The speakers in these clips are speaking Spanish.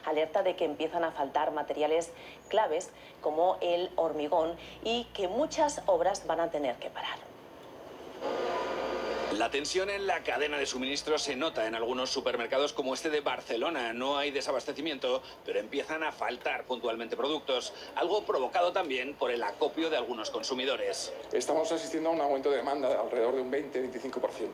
alerta de que empiezan a faltar materiales claves como el hormigón y que muchas obras van a tener que parar. La tensión en la cadena de suministro se nota en algunos supermercados como este de Barcelona. No hay desabastecimiento, pero empiezan a faltar puntualmente productos, algo provocado también por el acopio de algunos consumidores. Estamos asistiendo a un aumento de demanda de alrededor de un 20-25%.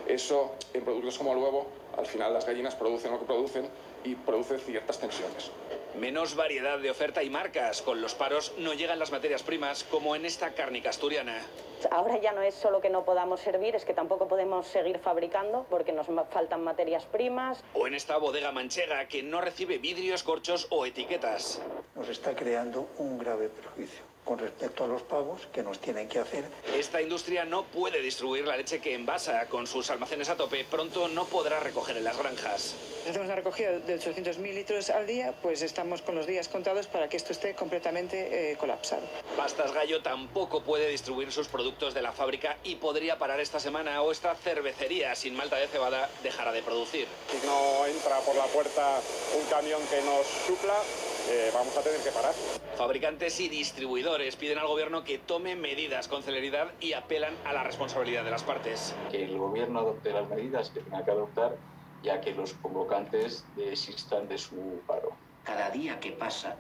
Eso, en productos como el huevo, al final las gallinas producen lo que producen y producen ciertas tensiones. Menos variedad de oferta y marcas. Con los paros no llegan las materias primas, como en esta cárnica asturiana. Ahora ya no es solo que no podamos servir, es que tampoco podemos seguir fabricando porque nos faltan materias primas. O en esta bodega manchega, que no recibe vidrios, corchos o etiquetas. Nos está creando un grave perjuicio con respecto a los pagos que nos tienen que hacer. Esta industria no puede distribuir la leche que envasa. Con sus almacenes a tope, pronto no podrá recoger en las granjas. Hacemos una recogida de 800.000 litros al día, pues estamos con los días contados para que esto esté completamente colapsado. Pastas Gallo tampoco puede distribuir sus productos de la fábrica y podría parar esta semana, o esta cervecería sin malta de cebada dejará de producir. Si no entra por la puerta un camión que nos supla, vamos a tener que parar. Fabricantes y distribuidores piden al gobierno que tome medidas con celeridad y apelan a la responsabilidad de las partes. Que el gobierno adopte las medidas que tenga que adoptar, ya que los convocantes desistan de su paro. Cada día que pasa,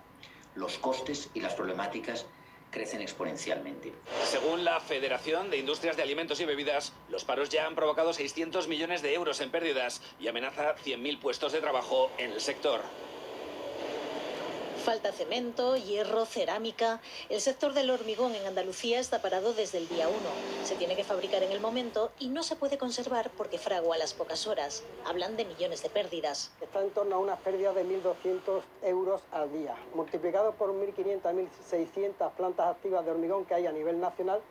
los costes y las problemáticas crecen exponencialmente. Según la Federación de Industrias de Alimentos y Bebidas, los paros ya han provocado 600 millones de euros en pérdidas y amenaza 100.000 puestos de trabajo en el sector. Falta cemento, hierro, cerámica. El sector del hormigón en Andalucía está parado desde el día 1. Se tiene que fabricar en el momento y no se puede conservar porque fragua a las pocas horas. Hablan de millones de pérdidas. Está en torno a unas pérdidas de 1.200 euros al día. Multiplicado por 1.500, 1.600 plantas activas de hormigón que hay a nivel nacional,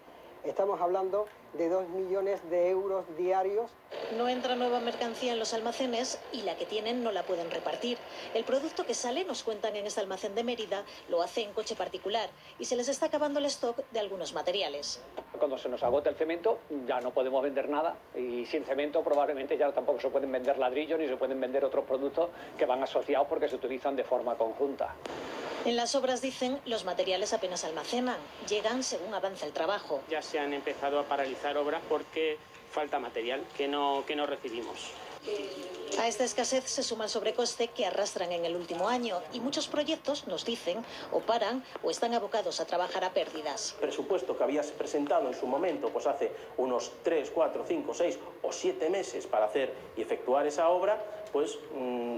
estamos hablando de 2 millones de euros diarios. No entra nueva mercancía en los almacenes y la que tienen no la pueden repartir. El producto que sale, nos cuentan en este almacén de Mérida, lo hace en coche particular y se les está acabando el stock de algunos materiales. Cuando se nos agota el cemento ya no podemos vender nada y sin cemento probablemente ya tampoco se pueden vender ladrillos ni se pueden vender otros productos que van asociados porque se utilizan de forma conjunta. En las obras, dicen, los materiales apenas almacenan, llegan según avanza el trabajo. Ya se han empezado a paralizar obras porque falta material que no recibimos. A esta escasez se suma el sobrecoste que arrastran en el último año y muchos proyectos, nos dicen, o paran o están abocados a trabajar a pérdidas. El presupuesto que habías presentado en su momento, pues hace unos 3, 4, 5, 6 o 7 meses para hacer y efectuar esa obra, pues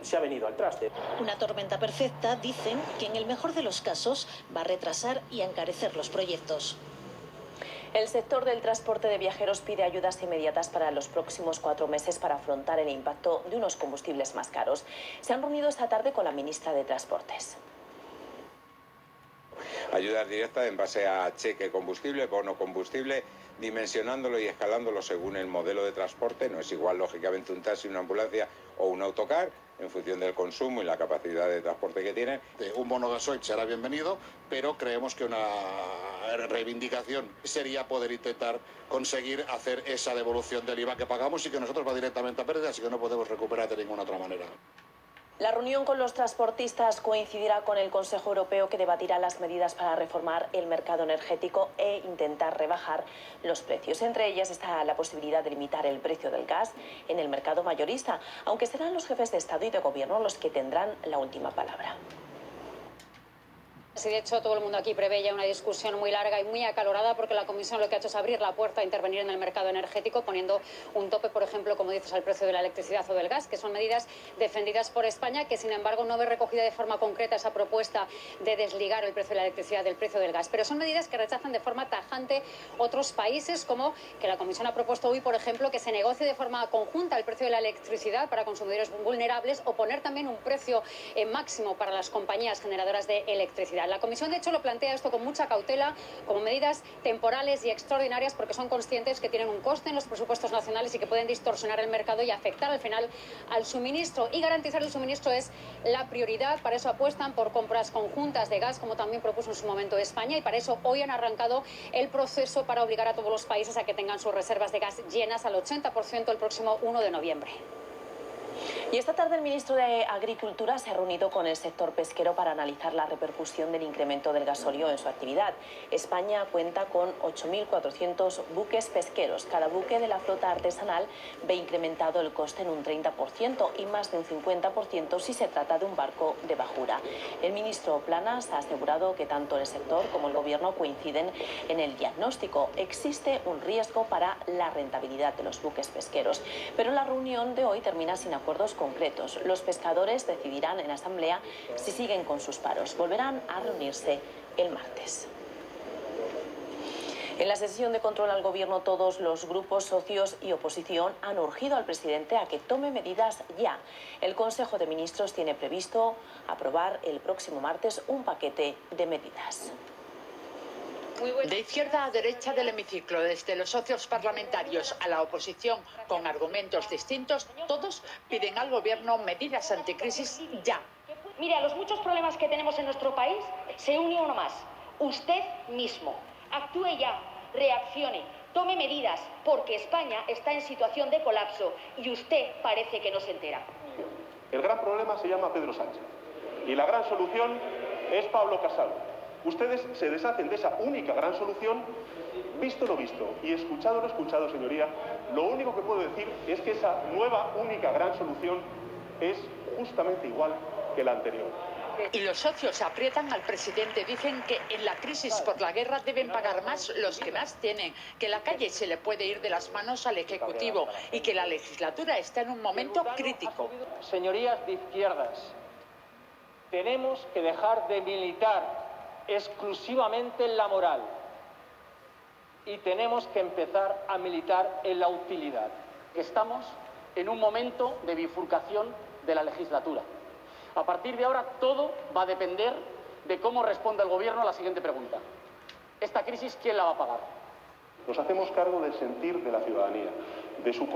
se ha venido al traste. Una tormenta perfecta, dicen, que en el mejor de los casos va a retrasar y a encarecer los proyectos. El sector del transporte de viajeros pide ayudas inmediatas para los próximos 4 meses para afrontar el impacto de unos combustibles más caros. Se han reunido esta tarde con la ministra de Transportes. Ayudas directas en base a cheque combustible, bono combustible, dimensionándolo y escalándolo según el modelo de transporte. No es igual, lógicamente, un taxi, una ambulancia o un autocar, en función del consumo y la capacidad de transporte que tienen. Un bono gasoil será bienvenido, pero creemos que una reivindicación sería poder intentar conseguir hacer esa devolución del IVA que pagamos y que nosotros va directamente a pérdidas y que no podemos recuperar de ninguna otra manera. La reunión con los transportistas coincidirá con el Consejo Europeo, que debatirá las medidas para reformar el mercado energético e intentar rebajar los precios. Entre ellas está la posibilidad de limitar el precio del gas en el mercado mayorista, aunque serán los jefes de Estado y de Gobierno los que tendrán la última palabra. Sí, de hecho, todo el mundo aquí prevé ya una discusión muy larga y muy acalorada, porque la Comisión lo que ha hecho es abrir la puerta a intervenir en el mercado energético, poniendo un tope, por ejemplo, como dices, al precio de la electricidad o del gas, que son medidas defendidas por España, que sin embargo no ve recogida de forma concreta esa propuesta de desligar el precio de la electricidad del precio del gas. Pero son medidas que rechazan de forma tajante otros países, como que la Comisión ha propuesto hoy, por ejemplo, que se negocie de forma conjunta el precio de la electricidad para consumidores vulnerables, o poner también un precio máximo para las compañías generadoras de electricidad. La Comisión, de hecho, lo plantea esto con mucha cautela, como medidas temporales y extraordinarias, porque son conscientes que tienen un coste en los presupuestos nacionales y que pueden distorsionar el mercado y afectar al final al suministro. Y garantizar el suministro es la prioridad. Para eso apuestan por compras conjuntas de gas, como también propuso en su momento España, y para eso hoy han arrancado el proceso para obligar a todos los países a que tengan sus reservas de gas llenas al 80% el próximo 1 de noviembre. Y esta tarde el ministro de Agricultura se ha reunido con el sector pesquero para analizar la repercusión del incremento del gasóleo en su actividad. España cuenta con 8.400 buques pesqueros. Cada buque de la flota artesanal ve incrementado el coste en un 30% y más de un 50% si se trata de un barco de bajura. El ministro Planas ha asegurado que tanto el sector como el gobierno coinciden en el diagnóstico. Existe un riesgo para la rentabilidad de los buques pesqueros, pero la reunión de hoy termina sin acuerdos concretos. Los pescadores decidirán en asamblea si siguen con sus paros. Volverán a reunirse el martes. En la sesión de control al gobierno, todos los grupos, socios y oposición han urgido al presidente a que tome medidas ya. El Consejo de Ministros tiene previsto aprobar el próximo martes un paquete de medidas. De izquierda a derecha del hemiciclo, desde los socios parlamentarios a la oposición, con argumentos distintos, todos piden al gobierno medidas anticrisis ya. Mire, a los muchos problemas que tenemos en nuestro país se une uno más: usted mismo. Actúe ya, reaccione, tome medidas, porque España está en situación de colapso y usted parece que no se entera. El gran problema se llama Pedro Sánchez y la gran solución es Pablo Casado. Ustedes se deshacen de esa única gran solución, visto lo visto y escuchado lo escuchado, señoría. Lo único que puedo decir es que esa nueva única gran solución es justamente igual que la anterior. Y los socios aprietan al presidente, dicen que en la crisis por la guerra deben pagar más los que más tienen, que la calle se le puede ir de las manos al Ejecutivo y que la legislatura está en un momento crítico. Señorías de izquierdas, tenemos que dejar de militar exclusivamente en la moral y tenemos que empezar a militar en la utilidad. Estamos en un momento de bifurcación de la legislatura. A partir de ahora todo va a depender de cómo responda el gobierno a la siguiente pregunta: ¿esta crisis quién la va a pagar? Nos hacemos cargo del sentir de la ciudadanía, de su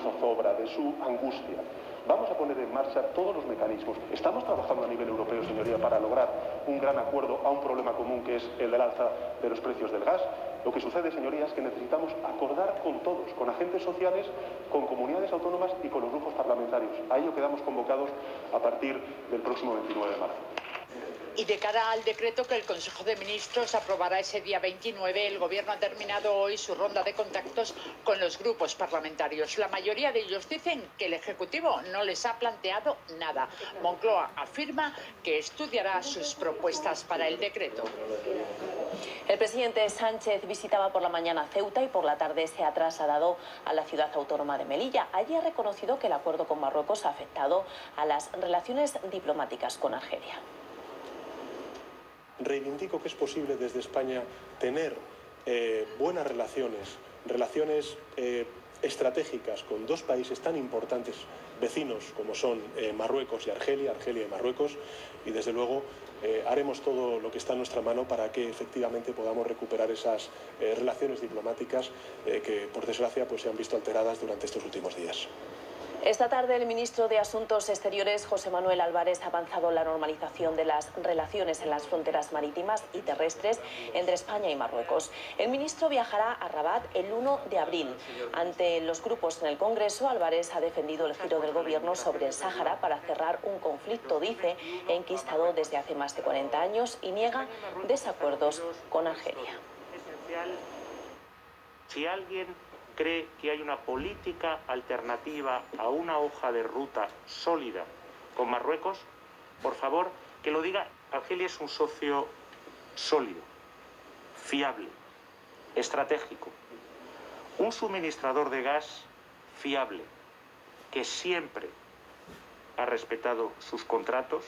zozobra, de su angustia. Vamos a poner en marcha todos los mecanismos. Estamos trabajando a nivel europeo, señoría, para lograr un gran acuerdo a un problema común que es el del alza de los precios del gas. Lo que sucede, señorías, es que necesitamos acordar con todos, con agentes sociales, con comunidades autónomas y con los grupos parlamentarios. A ello quedamos convocados a partir del próximo 29 de marzo. Y de cara al decreto que el Consejo de Ministros aprobará ese día 29, el Gobierno ha terminado hoy su ronda de contactos con los grupos parlamentarios. La mayoría de ellos dicen que el Ejecutivo no les ha planteado nada. Moncloa afirma que estudiará sus propuestas para el decreto. El presidente Sánchez visitaba por la mañana Ceuta y por la tarde se ha trasladado a la ciudad autónoma de Melilla. Allí ha reconocido que el acuerdo con Marruecos ha afectado a las relaciones diplomáticas con Argelia. Reivindico que es posible desde España tener buenas relaciones estratégicas con dos países tan importantes vecinos como son Marruecos y Argelia y Marruecos, y desde luego haremos todo lo que está en nuestra mano para que efectivamente podamos recuperar esas relaciones diplomáticas que por desgracia pues se han visto alteradas durante estos últimos días. Esta tarde el ministro de Asuntos Exteriores, José Manuel Álvarez, ha avanzado en la normalización de las relaciones en las fronteras marítimas y terrestres entre España y Marruecos. El ministro viajará a Rabat el 1 de abril. Ante los grupos en el Congreso, Álvarez ha defendido el giro del gobierno sobre el Sáhara para cerrar un conflicto, dice, enquistado desde hace más de 40 años y niega desacuerdos con Argelia. Si alguien cree que hay una política alternativa a una hoja de ruta sólida con Marruecos, por favor, que lo diga. Argelia es un socio sólido, fiable, estratégico, un suministrador de gas fiable, que siempre ha respetado sus contratos.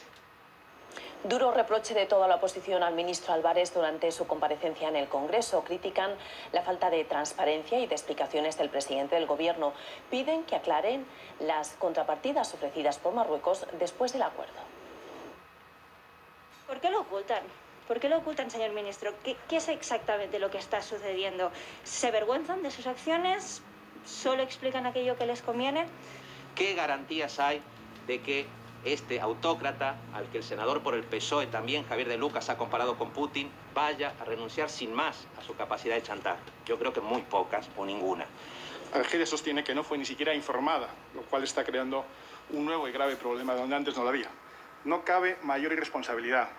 Duro reproche de toda la oposición al ministro Álvarez durante su comparecencia en el Congreso. Critican la falta de transparencia y de explicaciones del presidente del Gobierno. Piden que aclaren las contrapartidas ofrecidas por Marruecos después del acuerdo. ¿Por qué lo ocultan? ¿Por qué lo ocultan, señor ministro? ¿Qué es exactamente lo que está sucediendo? ¿Se avergüenzan de sus acciones? ¿Solo explican aquello que les conviene? ¿Qué garantías hay de que este autócrata, al que el senador por el PSOE también, Javier de Lucas, ha comparado con Putin, vaya a renunciar sin más a su capacidad de chantaje? Yo creo que muy pocas o ninguna. Argelia sostiene que no fue ni siquiera informada, lo cual está creando un nuevo y grave problema donde antes no lo había. No cabe mayor irresponsabilidad